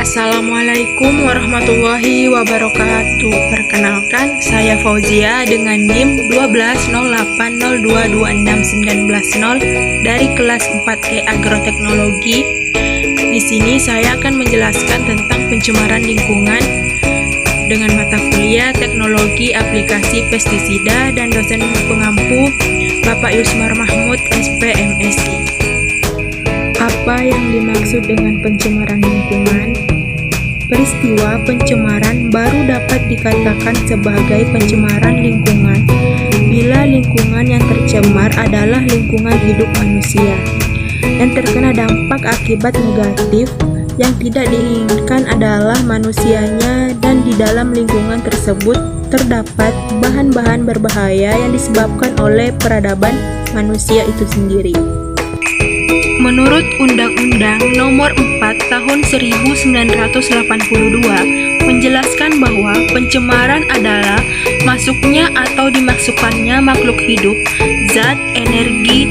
Assalamualaikum warahmatullahi wabarakatuh. Perkenalkan, saya Fauzia dengan NIM 1208022619 dari kelas 4E Agroteknologi. Di sini saya akan menjelaskan tentang pencemaran lingkungan dengan mata kuliah Teknologi Aplikasi Pestisida dan dosen pengampu Bapak Yusmar Mahmud, SPMSI. Apa yang dimaksud dengan pencemaran lingkungan? Peristiwa pencemaran baru dapat dikatakan sebagai pencemaran lingkungan bila lingkungan yang tercemar adalah lingkungan hidup manusia yang terkena dampak akibat negatif yang tidak diinginkan adalah manusianya, dan di dalam lingkungan tersebut terdapat bahan-bahan berbahaya yang disebabkan oleh peradaban manusia itu sendiri. Menurut Undang-Undang Nomor 4 Tahun 1982 menjelaskan bahwa pencemaran adalah masuknya atau dimasukkannya makhluk hidup, zat, energi,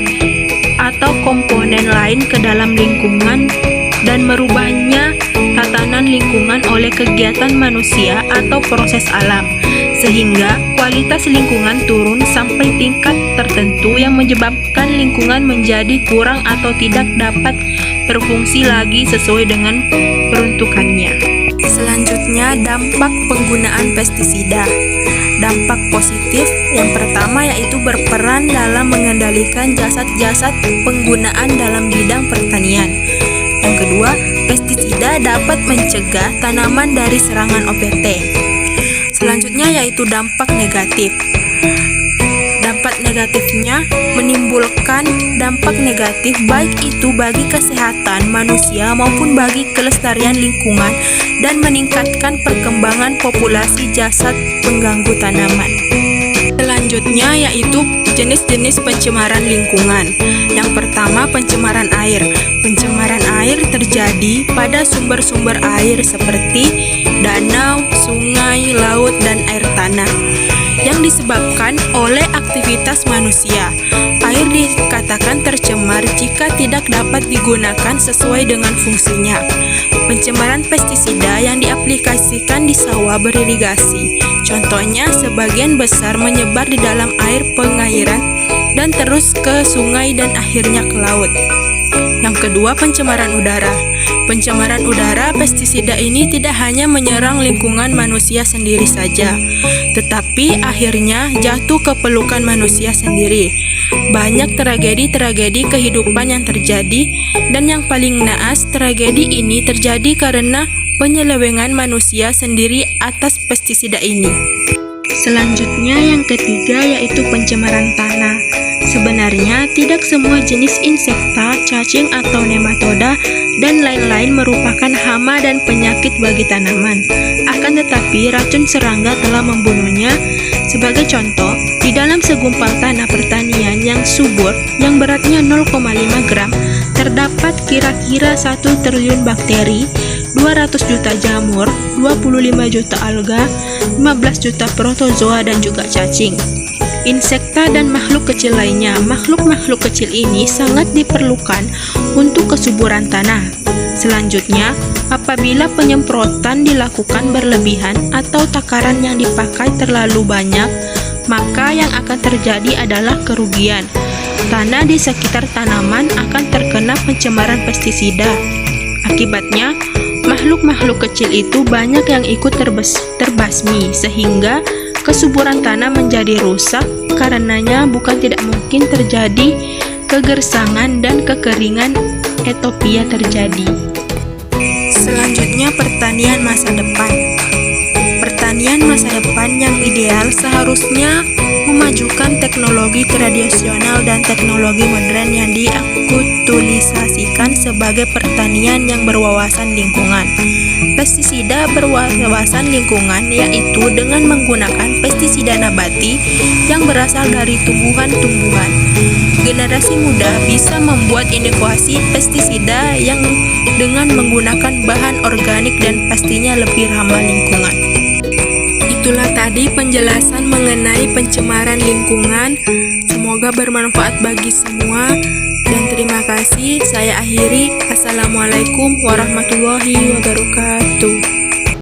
atau komponen lain ke dalam lingkungan dan merubahnya tatanan lingkungan oleh kegiatan manusia atau proses alam, sehingga kualitas lingkungan turun sampai tingkat tertentu yang menyebabkan lingkungan menjadi kurang atau tidak dapat berfungsi lagi sesuai dengan peruntukannya. Selanjutnya, dampak penggunaan pestisida. Dampak positif yang pertama yaitu berperan dalam mengendalikan jasad-jasad penggunaan dalam bidang pertanian. Yang kedua, pestisida dapat mencegah tanaman dari serangan OPT. Selanjutnya yaitu dampak negatif. Dampak negatifnya menimbulkan dampak negatif baik itu bagi kesehatan manusia maupun bagi kelestarian lingkungan dan meningkatkan perkembangan populasi jasad pengganggu tanaman. Selanjutnya yaitu jenis-jenis pencemaran lingkungan. Yang pertama, pencemaran air. Pencemaran air terjadi pada sumber-sumber air seperti danau, sungai, laut, dan air tanah yang disebabkan oleh aktivitas manusia. Air dikatakan tercemar jika tidak dapat digunakan sesuai dengan fungsinya. Pencemaran pestisida yang diaplikasikan di sawah beririgasi. Contohnya, sebagian besar menyebar di dalam air pengairan dan terus ke sungai dan akhirnya ke laut. Yang kedua, pencemaran udara. Pencemaran udara, pestisida ini tidak hanya menyerang lingkungan manusia sendiri saja, tetapi akhirnya jatuh ke pelukan manusia sendiri. Banyak tragedi-tragedi kehidupan yang terjadi, dan yang paling naas, tragedi ini terjadi karena penyelewengan manusia sendiri atas pestisida ini. Selanjutnya yang ketiga yaitu pencemaran tanah. Sebenarnya tidak semua jenis insekta, cacing atau nematoda dan lain-lain merupakan hama dan penyakit bagi tanaman. Akan tetapi racun serangga telah membunuhnya. Sebagai contoh, di dalam segumpal tanah pertanian yang subur yang beratnya 0,5 gram terdapat kira-kira 1 triliun bakteri, 200 juta jamur, 25 juta alga, 15 juta protozoa dan juga cacing. Insekta dan makhluk kecil lainnya. Makhluk-makhluk kecil ini sangat diperlukan untuk kesuburan tanah. Selanjutnya, apabila penyemprotan dilakukan berlebihan atau takaran yang dipakai terlalu banyak, maka yang akan terjadi adalah kerugian. Tanah di sekitar tanaman akan terkena pencemaran pestisida. Akibatnya, makhluk-makhluk kecil itu banyak yang ikut terbasmi, sehingga kesuburan tanah menjadi rusak. Karenanya bukan tidak mungkin terjadi kegersangan dan kekeringan etopia terjadi. Selanjutnya, pertanian masa depan. Pertanian masa depan yang ideal seharusnya memajukan teknologi tradisional dan teknologi modern yang diaktualisasikan sebagai pertanian yang berwawasan lingkungan. Pestisida berwawasan lingkungan yaitu dengan menggunakan pestisida nabati yang berasal dari tumbuhan-tumbuhan. Generasi muda bisa membuat inovasi pestisida yang dengan menggunakan bahan organik dan pastinya lebih ramah lingkungan. Itulah tadi penjelasan mengenai pencemaran lingkungan. Semoga bermanfaat bagi semua. Dan terima kasih, saya akhiri. Assalamualaikum warahmatullahi wabarakatuh.